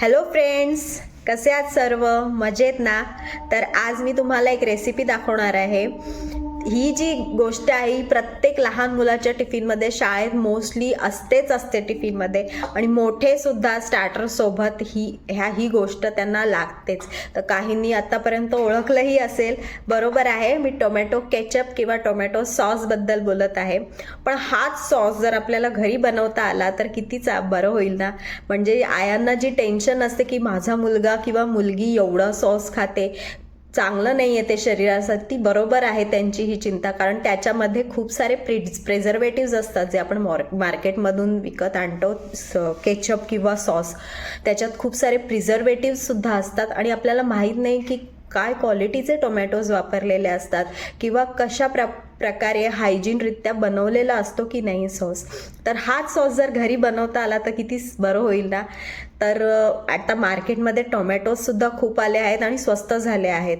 Hello friends, कसे आहात सर्व? मजेत ना? तर आज मी तुम्हाला एक रेसिपी दाखवणार आहे. ही जी गोष्ट आहे ही प्रत्येक लहान मुलाच्या टिफिनमध्ये शाळेत मोस्टली असते टिफिनमध्ये, आणि मोठे सुद्धा स्टार्टर सोबत ही गोष्ट त्यांना लागतेच. तर काहींनी आतापर्यंत ओळखलंही असेल. बरोबर आहे, मी टोमॅटो केचप किंवा टोमॅटो सॉस बद्दल बोलत आहे. पण हाच सॉस जर आपल्याला घरी बनवता आला तर कितीच बरं होईल ना. म्हणजे आयांना जी टेन्शन असते की माझा मुलगा किंवा मुलगी एवढं सॉस खाते, चांगलं नाही आहे ते शरीरासाठी, बरोबर आहे त्यांची ही चिंता. कारण त्याच्यामध्ये खूप सारे प्रिझर्वेटिव्ज असतात जे आपण मार्केटमधून विकत आणतो. केचप किंवा सॉस, त्याच्यात खूप सारे प्रिझर्वेटिव्ज सुद्धा असतात आणि आपल्याला माहीत नाही की काय क्वालिटीचे टोमॅटोज वापरलेले असतात किंवा कशा प्रकारे हायजीनरित्या बनवलेला असतो की नाही सॉस. तर हाच सॉस जर घरी बनवता आला तर किती बरं होईल ना. तर आता मार्केटमध्ये टोमॅटोजसुद्धा खूप आले आहेत आणि स्वस्त झाले आहेत.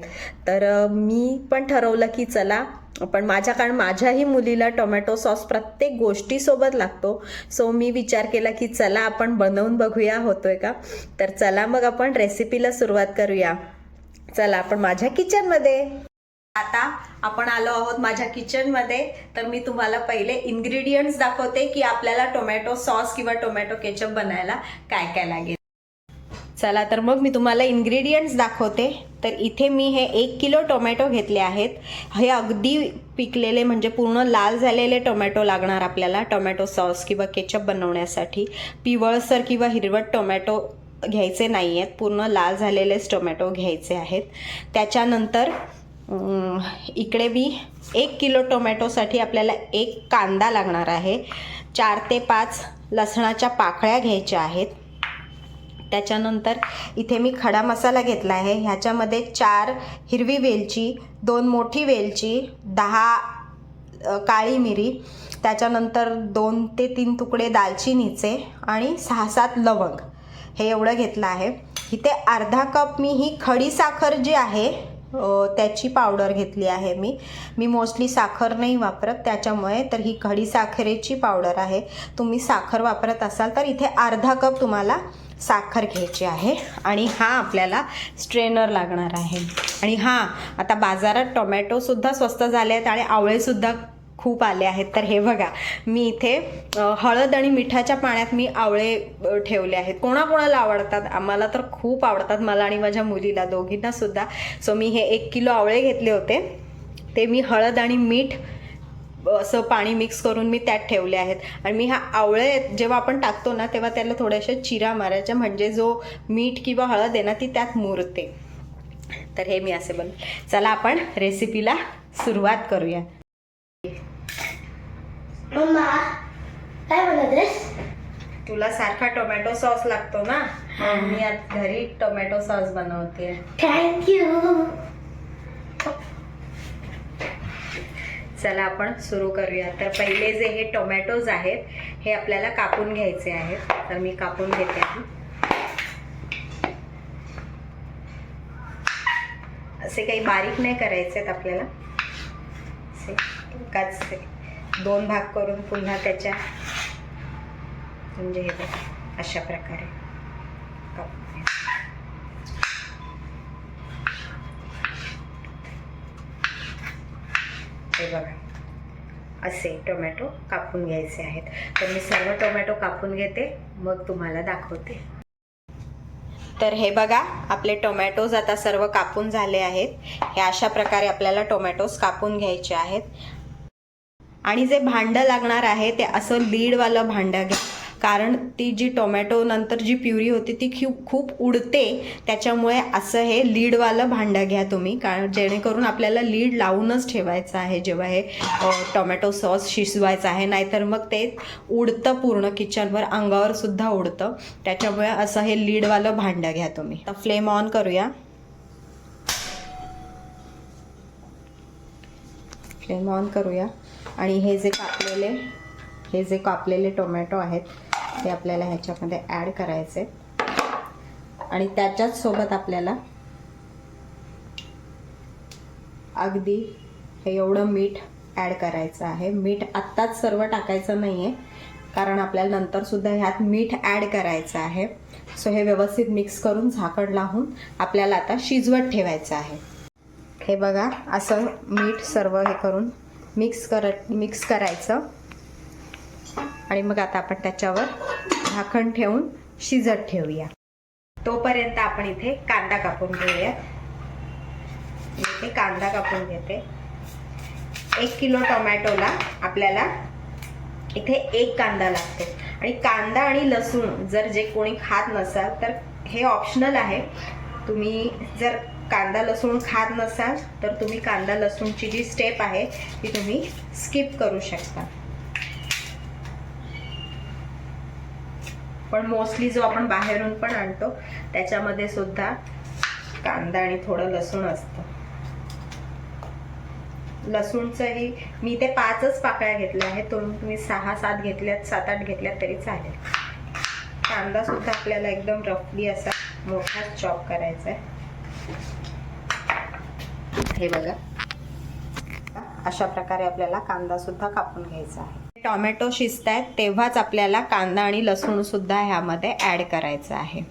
तर मी पण ठरवलं की चला, पण कारण माझ्याही मुलीला टोमॅटो सॉस प्रत्येक गोष्टीसोबत लागतो. सो मी विचार केला की चला आपण बनवून बघूया होतोय का. तर चला मग आपण रेसिपीला सुरुवात करूया. चला आपण माझ्या किचनमध्ये. आता आपण आलो आहोत माझ्या किचनमध्ये. तर मी तुम्हाला पहिले इन्ग्रेडियंट्स दाखवते की आपल्याला टोमॅटो सॉस किंवा टोमॅटो केचप बनायला काय काय लागेल. चला तर मग मी तुम्हाला इन्ग्रेडियंट्स दाखवते. तर इथे मी हे 1 किलो टोमॅटो घेतले आहेत. हे अगदी पिकलेले म्हणजे पूर्ण लाल झालेले टोमॅटो लागणार आपल्याला टोमॅटो सॉस किंवा केचप बनवण्यासाठी. पिवळसर किंवा हिरवट टोमॅटो घ्यायचे नाही आहेत, पूर्ण लाल झालेलेच टोमॅटो घ्यायचे आहेत. त्याच्यानंतर इकडे मी 1 किलो टोमॅटोसाठी आपल्याला 1 कांदा लागणार आहे. 4 ते 5 लसणाच्या पाकळ्या घ्यायच्या आहेत. त्याच्यानंतर इथे मी खडा मसाला घेतला आहे. ह्याच्यामध्ये 4 हिरवी वेलची, 2 मोठी वेलची, 10 काळी मिरी, त्याच्यानंतर 2 ते 3 तुकडे दालचिनीचे आणि 6-7 लवंग, हे एवढं घेतलं आहे. इथे अर्धा कप मी ही खडी साखर जी आहे त्याची पावडर घेतली आहे. मी मोस्टली साखर नाही वापरत त्याच्यामुळे. तर ही खडी साखरेची पावडर आहे. तुम्ही साखर वापरत असाल तर इथे अर्धा कप तुम्हाला साखर घ्यायची आहे. आणि हा आपल्याला स्ट्रेनर लागणार आहे. आणि हां, आता बाजारात टोमॅटोसुद्धा स्वस्त झाले आहेत आणि आवळेसुद्धा खूप आले आहेत. तर हे बघा, मी इथे हळद आणि मिठाच्या पाण्यात मी आवळे ठेवले आहेत. कोणाकोणाला आवडतात, आम्हाला तर खूप आवडतात, मला आणि माझ्या मुलीला दोघींना सुद्धा. सो मी हे 1 किलो आवळे घेतले होते. ते मी हळद आणि मीठ असं पाणी मिक्स करून मी त्यात ठेवले आहेत. आणि मी हा आवळे जेव्हा आपण टाकतो ना तेव्हा त्याला थोड्याशा चिरा मारायच्या, म्हणजे जो मीठ किंवा हळद आहे ना ती त्यात मुरते. तर हे मी असे चला आपण रेसिपीला सुरुवात करूया. मम्मा, काय बनवतेस? तुला सारखा टोमॅटो सॉस लागतो ना, मी आज घरी टोमॅटो सॉस बनवते. थँक्यू. चला आपण सुरू करूया. तर पहिले जे हे टोमॅटोज आहेत हे आपल्याला कापून घ्यायचे आहेत. तर मी कापून घेते आहे. असे काही बारीक नाही करायचे आहेत आपल्याला, असे एकाच 2 भाग करून पुन्हा त्याच्या म्हणजे हे बघा अशा प्रकारे कापून घ्यायचे. हे बघा असे टोमॅटो कापून घ्यायचे आहेत. तर मी सर्व टोमॅटो कापून घेते, मग तुम्हाला दाखवते. तर हे बघा आपले टोमॅटोज आता सर्व कापून झाले आहेत. हे अशा प्रकारे आपल्याला टोमॅटोज कापून घ्यायचे आहेत. आणि जे भांडं लागणार आहे ते असं लीडवालं भांडं घ्या, कारण ती जी टोमॅटो नंतर जी प्युरी होती ती खूप उडते. त्याच्यामुळे असं हे लीडवालं भांडं घ्या तुम्ही, कारण जेणेकरून आपल्याला लीड लावूनच ठेवायचं आहे जेव्हा हे टोमॅटो सॉस शिजवायचं आहे. नाहीतर मग ते उडतं, पूर्ण किचनवर अंगावर सुद्धा उडतं. त्याच्यामुळे असं हे लीडवालं भांडं घ्या तुम्ही. आता फ्लेम ऑन करूया. फ्लेम ऑन करूया. आणि हे जे कापलेले टोमॅटो आहेत ते आपल्याला ह्याच्यामध्ये ॲड करायचे. आणि त्याच्याच सोबत आपल्याला अगदी हे एवढं मीठ ॲड करायचं आहे. मीठ आत्ताच सर्व टाकायचं नाही आहे, कारण आपल्याला नंतर सुद्धा ह्यात मीठ ॲड करायचं आहे. सो हे व्यवस्थित मिक्स करून झाकण लावून आपल्याला आता शिजवत ठेवायचं आहे. हे बघा, असं मीठ सर्व हे करून मिक्स करायचं आणि मग आता आपण त्याच्यावर झाकण ठेवून शिजत ठेवूया. तोपर्यंत आपण इथे कांदा कापून घेऊया. इथे कांदा कापून घेते. 1 किलो टोमॅटोला आपल्याला इथे 1 कांदा लागतो. आणि कांदा आणि लसूण जर जे कोणी खात नसाल तर हे ऑप्शनल आहे. तुम्ही जर कांदा लसूण खात नसाल तर तुम्ही कांदा लसूणची जी स्टेप आहे ती तुम्ही स्किप करू शकता. पण मोस्टली जो आपण बाहेरून पण आणतो त्याच्यामध्ये सुद्धा कांदा आणि थोडं लसूण असतं. लसूणचंही मी ते 5च पाकळ्या घेतल्या आहेत. तुम्ही 6-7 घेतल्यात, 7-8 घेतल्यात तरी चालेल. कांदा सुद्धा आपल्याला एकदम रफली असा मोठा चॉप करायचा आहे. हे बघा, अशा प्रकारे आपल्याला कांदा सुद्धा कापून घ्यायचा आहे. टोमॅटो शिजतायत तेव्हाच आपल्याला कांदा आणि लसूण सुद्धा ह्यामध्ये ऍड करायचं आहे.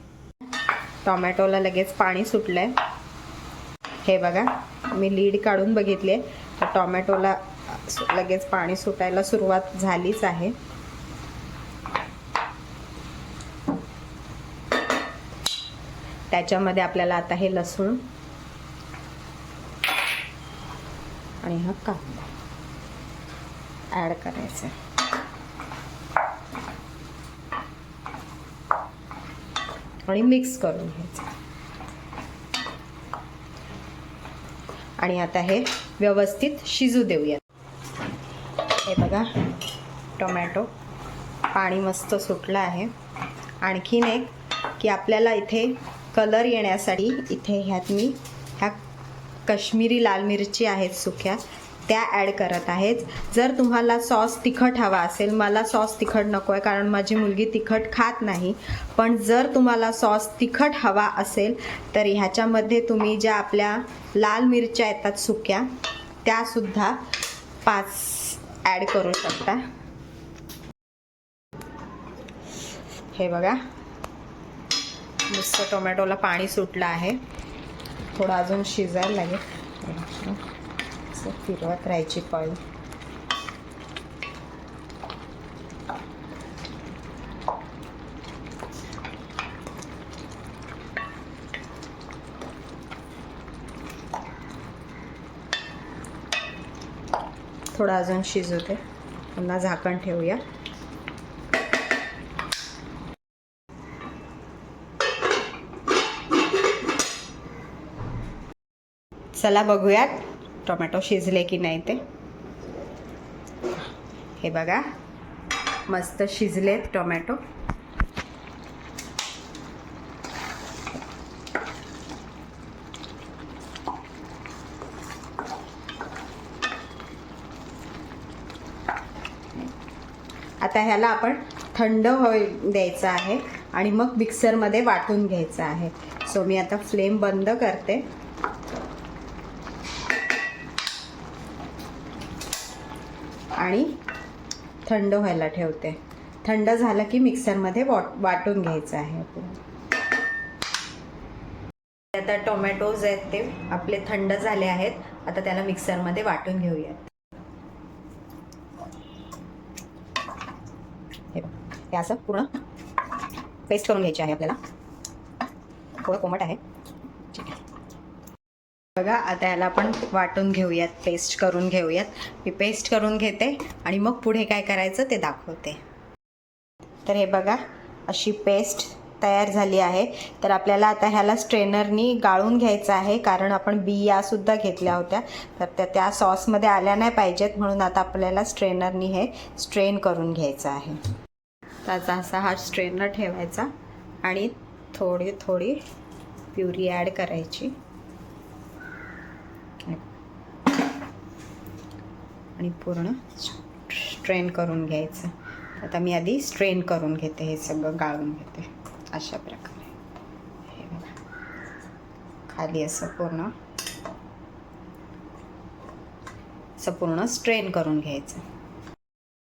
टोमॅटोला लगेच पाणी सुटलंय. हे बघा, मी लीड काढून बघितले तर टोमॅटोला लगेच पाणी सुटायला सुरुवात झालीच आहे. त्याच्यामध्ये आपल्याला आता हे लसूण आणि हा कांदा ऍड करायचा आणि मिक्स करून घ्यायचं. आणि आता हे व्यवस्थित शिजू देऊया. हे बघा, टोमॅटो पाणी मस्त सुटलं आहे. आणखीन एक की आपल्याला इथे कलर येण्यासाठी इथे ह्या काश्मीरी लाल मिरची आहेत सुक्या, त्या ॲड करत आहेत. जर तुम्हाला सॉस तिखट हवा असेल, मला सॉस तिखट नको आहे कारण माझी मुलगी तिखट खात नाही, पण जर तुम्हाला सॉस तिखट हवा असेल तर ह्याच्यामध्ये तुम्ही ज्या आपल्या लाल मिरच्या येतात सुक्या त्यासुद्धा 5 ॲड करू शकता. हे बघा, नुसतं टोमॅटोला पाणी सुटलं आहे. थोडं अजून शिजायला लागेल. असं फिरवत राहायची पळी. थोडं अजून शिजू दे. पुन्हा झाकण ठेवूया. चला बघूयात टोमॅटो शिजले की नाही ते. हे बघा, मस्त शिजलेत टोमॅटो. आता ह्याला आपण थंड होऊ द्यायचं आहे आणि मग मिक्सरमध्ये वाटून घ्यायचं आहे. सो मी आता फ्लेम बंद करते आणि थंड व्हायला ठेवते. थंड झालं की मिक्सरमध्ये वाटून घ्यायचं आहे. आता टोमॅटोज आहेत ते आपले थंड झाले आहेत. आता त्याला मिक्सरमध्ये वाटून घेऊयात. हे असं पूर्ण पेस्ट करून घ्यायची आहे आपल्याला. थोडं कोमट आहे. ठीक आहे बघा, आता याला आपण वाटून घेऊयात, पेस्ट करून घेऊयात. मी पेस्ट करून घेते आणि मग पुढे काय करायचं ते दाखवते. तर हे बघा, अशी पेस्ट तयार झाली आहे. तर आपल्याला आता ह्याला स्ट्रेनरनी गाळून घ्यायचं आहे कारण आपण बियासुद्धा घेतल्या होत्या तर त्या सॉसमध्ये आल्या नाही पाहिजेत, म्हणून आता आपल्याला स्ट्रेनरनी हे स्ट्रेन करून घ्यायचं आहे. त्याचा असा हा स्ट्रेनर ठेवायचा आणि थोडी थोडी प्युरी ॲड करायची आणि पूर्ण स्ट्रेन करून घ्यायचं. आता मी आधी स्ट्रेन करून घेते, हे सगळं गाळून घेते अशा प्रकारे. हे बघा, खाली असं पूर्ण स्ट्रेन करून घ्यायचं.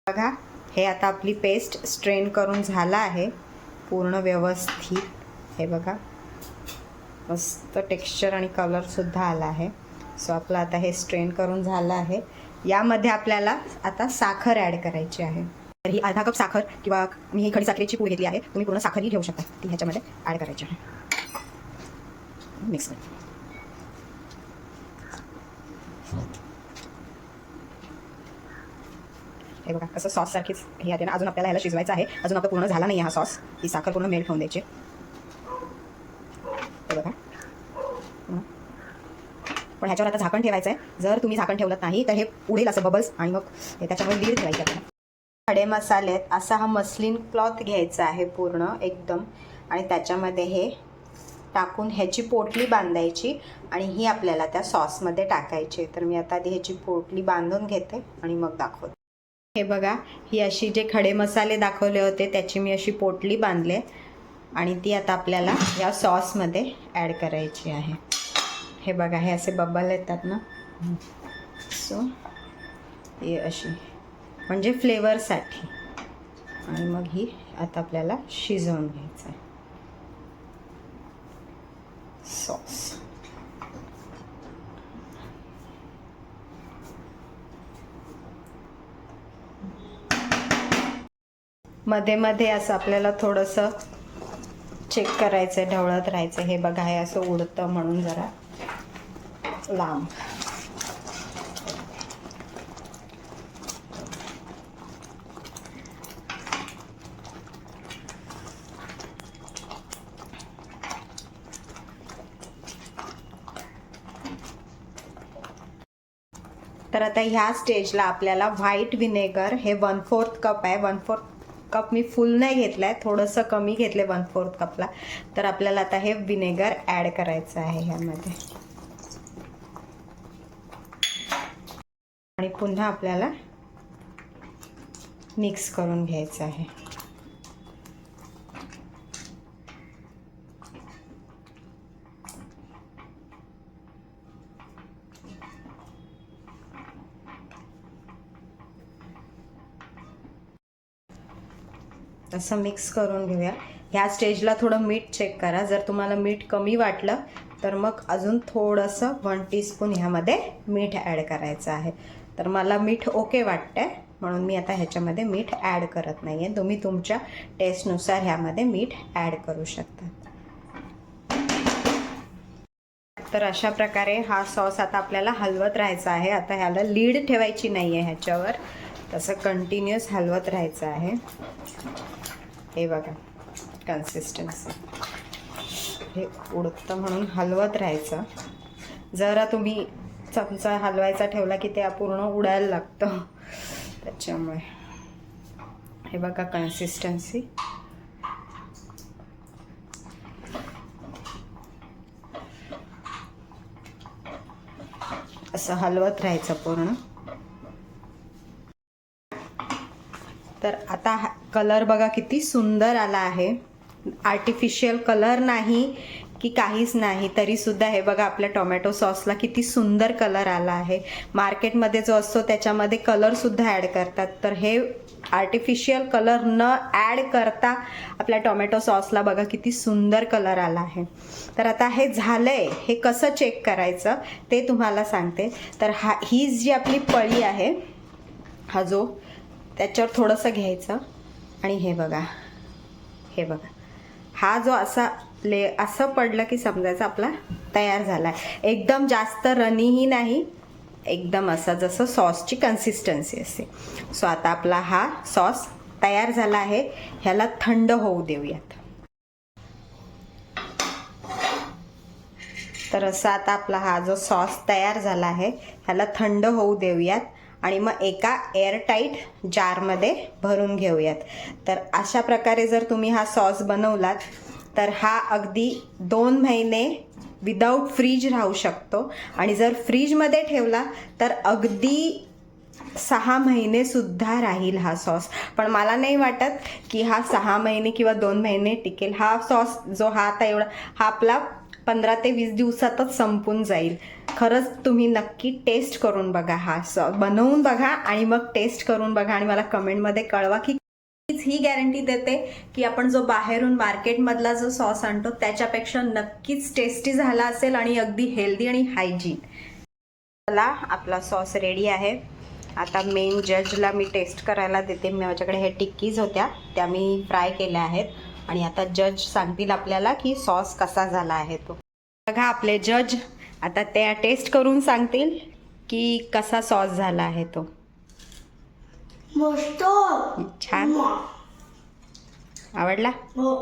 बघा, हे आता आपली पेस्ट स्ट्रेन करून झाला आहे पूर्ण व्यवस्थित. हे बघा मस्त टेक्स्चर आणि कलरसुद्धा आला आहे. सो आपलं आता हे स्ट्रेन करून झालं आहे. यामध्ये आपल्याला आता साखर ॲड करायची आहे. तर ही अर्धा कप साखर किंवा मी ही खडी साखरेची पूड घेतली आहे, तुम्ही पूर्ण साखरही घेऊ शकता. ती ह्याच्यामध्ये ॲड करायची आहे. मिक्स कर. हे बघा कसं सॉस सारखीच हे आहे ना. अजून आपल्याला ह्याला शिजवायचं आहे. अजून आपलं पूर्ण झाला नाही हा सॉस. ही साखर पूर्ण मेल्ट होऊन द्यायची. हे बघा पण ह्याच्यावर आता झाकण ठेवायचं आहे. जर तुम्ही झाकण ठेवलं नाही तर हे उडेल असं बबल्स आणि मग हे त्याच्यामुळे लीड ठेवायची आपल्याला. खडे मसाले आहेत. असा हा मस्लिन क्लॉथ घ्यायचा आहे पूर्ण एकदम आणि त्याच्यामध्ये हे टाकून ह्याची पोटली बांधायची आणि ही आपल्याला त्या सॉसमध्ये टाकायची. तर मी आता आधी ह्याची पोटली बांधून घेते आणि मग दाखवते. हे बघा ही अशी जे खडे मसाले दाखवले होते त्याची मी अशी पोटली बांधले आणि ती आता आपल्याला या सॉसमध्ये ॲड करायची आहे. हे बघा हे असे बबल येतात ना. सो ही अशी म्हणजे फ्लेवरसाठी आणि मग ही आता आपल्याला शिजवून घ्यायचं आहे सॉस. मध्ये मध्ये असं आपल्याला थोडंसं चेक करायचं आहे, ढवळत राहायचं. हे बघा हे असं उडतं म्हणून जरा लांब. तर आता ह्या स्टेजला आपल्याला व्हाईट विनेगर हे 1/4 कप आहे. 1/4 कप मी फुल नाही घेतलं आहे, थोडंसं कमी घेतलं 1/4 कपला. तर आपल्याला आता हे विनेगर ॲड करायचं आहे ह्यामध्ये आणि पुन्हा आपल्याला मिक्स करून घ्यायचं आहे. असं मिक्स करून घेऊया. ह्या स्टेजला थोडं मीठ चेक करा. जर तुम्हाला मीठ कमी वाटलं तर मग अजून थोडंसं 1 टीस्पून ह्यामध्ये मीठ ॲड करायचं आहे. तर मला मीठ ओके वाटतंय म्हणून मी आता ह्याच्यामध्ये मीठ ॲड करत नाही आहे. तुम्ही तुमच्या टेस्टनुसार ह्यामध्ये मीठ ॲड करू शकता. तर अशा प्रकारे हा सॉस आता आपल्याला हलवत राहायचा आहे. आता ह्याला लीड ठेवायची नाही आहे ह्याच्यावर, तसं कंटिन्युअस हलवत राहायचं आहे. हे बघा कन्सिस्टन्सी हे उडतं म्हणून हलवत राहायचं. जरा तुम्ही चमचा हलवायचा ठेवला की ते पूर्ण उडायला लागतं त्याच्यामुळे. हे बघा कन्सिस्टन्सी. असं हलवत राहायचं पूर्ण. तर आता कलर बघा किती सुंदर आला आहे. आर्टिफिशियल कलर नाही की काहीच नाही तरीसुद्धा हे बघा आपल्या टोमॅटो सॉसला किती सुंदर कलर आला आहे. मार्केटमध्ये जो असतो त्याच्यामध्ये कलरसुद्धा ॲड करतात. तर हे आर्टिफिशियल कलर न ॲड करता आपल्या टोमॅटो सॉसला बघा किती सुंदर कलर आला आहे. तर आता हे झालंय, हे कसं चेक करायचं ते तुम्हाला सांगते. तर ही जी आपली पळी आहे, हा जो त्याच्यावर थोडंसं घ्यायचं आणि हे बघा हा जो असा असं पडलं की समजायचं आपला तयार झाला आहे. एकदम जास्त रनीही नाही, एकदम असा जसं सॉसची कन्सिस्टन्सी असते. सो आता आपला हा सॉस तयार झाला आहे. ह्याला थंड होऊ देऊयात. तर असा आता आपला हा जो सॉस तयार झाला आहे ह्याला थंड होऊ देऊयात आणि मग एका एअरटाईट जारमध्ये भरून घेऊयात. तर अशा प्रकारे जर तुम्ही हा सॉस बनवलात तर हा अगदी 2 महिने विदाऊट फ्रीज राहू शकतो आणि जर फ्रीजमध्ये ठेवला तर अगदी 6 महिनेसुद्धा राहील हा सॉस. पण मला नाही वाटत की हा 6 महिने किंवा 2 महिने टिकेल. हा सॉस जो हा आता एवढा हा आपला 15 ते 20 दिवसातच संपून जाईल. खरंच तुम्ही नक्की टेस्ट करून बघा, हा सॉस बनवून बघा आणि मग टेस्ट करून बघा आणि मला कमेंटमध्ये कळवा की ही गॅरंटी देते की आपण जो बाहेरून मार्केटमधला जो सॉस आणतो त्याच्यापेक्षा नक्कीच टेस्टी झाला असेल आणि अगदी हेल्दी आणि हायजीन. चला, आपला सॉस रेडी आहे. आता मेन जजला मी टेस्ट करायला देते. माझ्याकडे हे टिक्कीज होत्या, त्या मी फ्राय केल्या आहेत आणि आता जज सांगतील आपल्याला की सॉस कसा झाला आहे तो. बघा, आपले जज आता त्या टेस्ट करून सांगतील की कसा सॉस झाला आहे तो. मस्त. छान, आवडला? हो.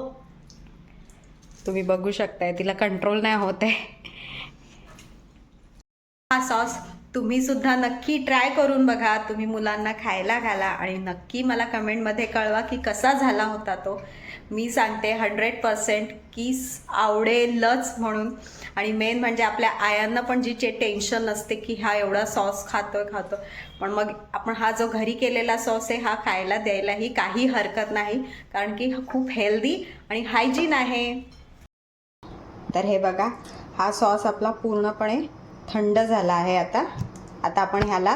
तुम्ही बघू शकताय, तिला कंट्रोल नाही होत आहे. हा सॉस तुम्ही सुद्धा नक्की ट्राय करून बघा. तुम्ही मुलांना खायला घाला आणि नक्की मला कमेंटमध्ये कळवा की कसा झाला होता तो. मी सांगते 100% की आवडेलच म्हणून. आणि मेन म्हणजे आपल्या आयांना पण जी टेन्शन असते की हा एवढा सॉस खातो, पण मग आपण हा जो घरी केलेला सॉस आहे हा खायला द्यायलाही काही हरकत नाही, कारण की खूप हेल्दी आणि हायजीन आहे. तर हे बघा, हा सॉस आपला पूर्णपणे थंड झाला आहे. आता आपण ह्याला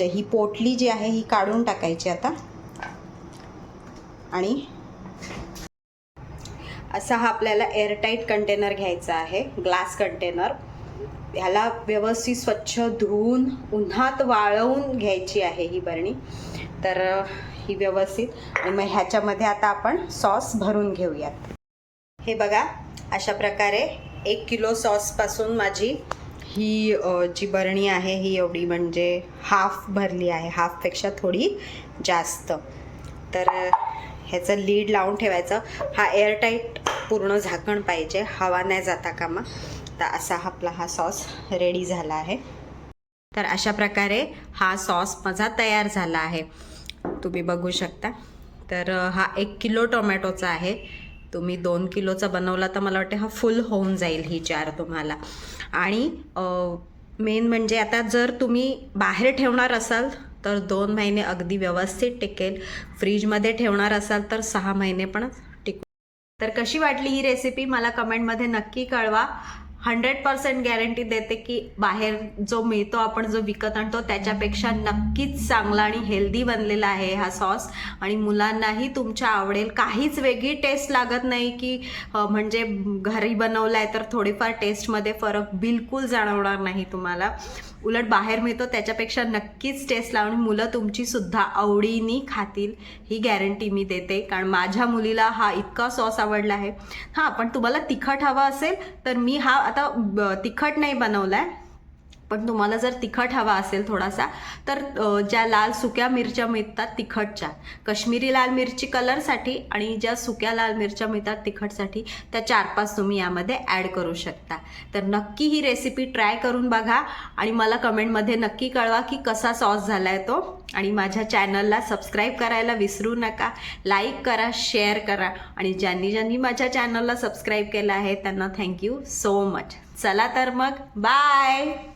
ही पोटली जी आहे ही काढून टाकायची आता. आणि असा हा आपल्याला एअरटाईट कंटेनर घ्यायचा आहे, ग्लास कंटेनर. ह्याला व्यवस्थित स्वच्छ धुवून उन्हात वाळवून घ्यायची आहे ही बरणी. तर ही व्यवस्थित, आणि मग ह्याच्यामध्ये आता आपण सॉस भरून घेऊयात. हे बघा, अशा प्रकारे 1 किलो सॉसपासून माझी ही जी बरणी आहे ही एवढी म्हणजे हाफ भरली आहे, हाफपेक्षा थोडी जास्त. तर ह्याचं लीड लावून ठेवायचं. हा एअरटाईट पूर्ण झाकण पाहिजे, हवा नाही जाता कामा. तर असा आपला हा सॉस रेडी झाला आहे. तर अशा प्रकारे हा सॉस माझा तयार झाला आहे, तुम्ही बघू शकता. तर हा 1 किलो टोमॅटोचा आहे. तुम्ही 2 किलोचा बनवला तर मला वाटते हा फुल होऊन जाईल ही जार तुम्हाला. आणि मेन म्हणजे आता जर तुम्ही बाहेर ठेवणार असाल तर 2 महिने अगदी व्यवस्थित टिकेल. फ्रीजमध्ये ठेवणार असाल तर 6 महिने पण टिकू. तर कशी वाटली ही रेसिपी मला कमेंटमध्ये नक्की कळवा. 100% गॅरंटी देते की बाहेर जो मिळतो, आपण जो विकत आणतो त्याच्यापेक्षा नक्कीच चांगला आणि हेल्दी बनलेला आहे हा सॉस. आणि मुलांनाही तुमच्या आवडेल. काहीच वेगळी टेस्ट लागत नाही की म्हणजे घरी बनवला आहे तर थोडीफार टेस्टमध्ये फरक बिलकुल जाणवणार नाही तुम्हाला. उलट बाहेर मिळतो त्याच्यापेक्षा नक्कीच टेस्ट लावून मुलं तुमची सुद्धा आवडीने खातील, ही गॅरंटी मी देते. कारण माझ्या मुलीला हा इतका सॉस आवडला आहे. हां, पण तुम्हाला तिखट हवा असेल तर मी हा आता तिखट नाही बनवला आहे, पण तुम्हाला जर तिखट हवा असेल थोडासा तर ज्या लाल सुक्या मिरच्या मिळतात तिखटच्या, काश्मीरी लाल मिरची कलरसाठी आणि ज्या सुक्या लाल मिरच्या मिळतात तिखटसाठी, त्या 4-5 तुम्ही यामध्ये ॲड करू शकता. तर नक्की ही रेसिपी ट्राय करून बघा आणि मला कमेंटमध्ये नक्की कळवा की कसा सॉस झाला आहे तो. आणि माझ्या चॅनलला सबस्क्राईब करायला विसरू नका. लाईक करा, शेअर करा. आणि ज्यांनी माझ्या चॅनलला सबस्क्राईब केलं आहे त्यांना थँक्यू सो मच. चला तर मग, बाय.